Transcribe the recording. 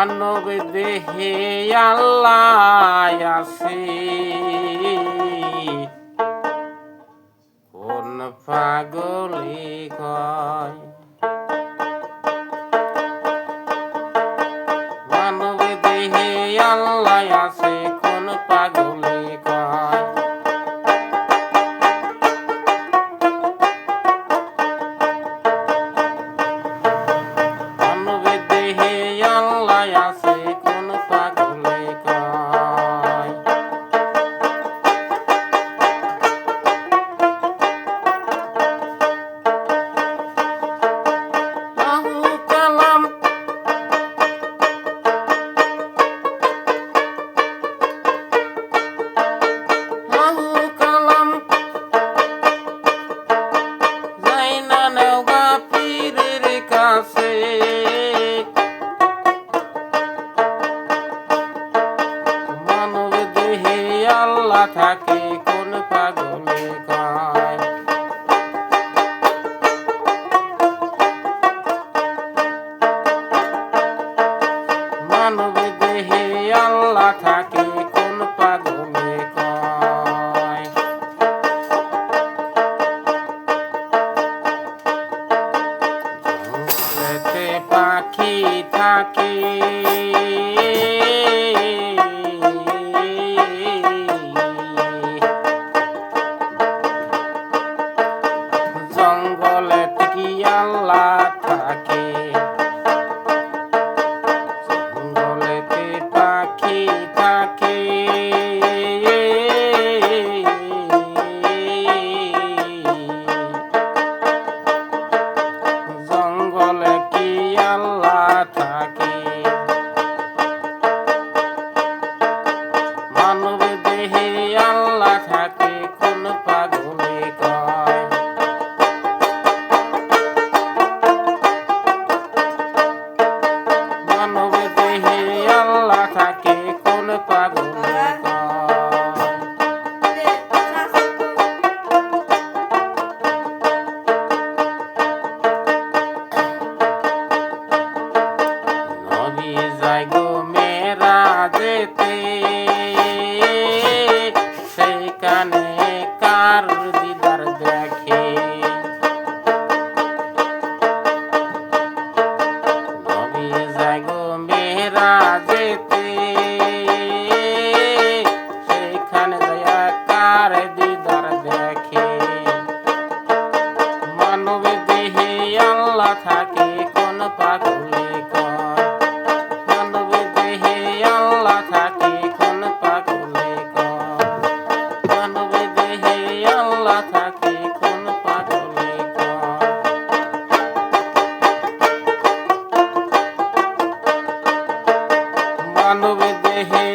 মানব দেহে আল্লাহ আছে, কোন পাগলে কয়। মানব দেহে আল্লাহ আছে, কোন পাগলে কয়। মানব দেহে আল্লাহ আছে, কোন পাগলে কয়। লাহু কালাম লাহু কালাম যাই না নেওগা পীরের কাছে, মানব দেহে আল্লাহ থাকে, কোন পাগলে কয়। মানব দেহে আল্লাহ থাকে, কোন পাগলে কয়। জঙ্গলেতে পাখি থাকে, জঙ্গলেতে কি আল্লাহ থাকে। জঙ্গলেতে পাখি থাকে, জঙ্গলে কি আল্লাহ থাকে। মানব দেহে আল্লাহ থাকে, কোন পাগলে কয়। মানব দেহে আল্লাহ থাকে, কোন পাগলে কয়। নবী যায় গো মেরাজেতে, সেইখানে কার দিদার দেখে। নবী যায় গো মেরাজেতে, সেইখানে যায়া কার দিদার দেখে। মানব দেহে আল্লাহ থাকে, কোন পাগলে কয়। মানব দেহে আল্লাহ থাকে, কোন পাগলে কয়। মানব দেহে আল্লাহ থাকে, কোন পাগলে কয়। মানব দেহে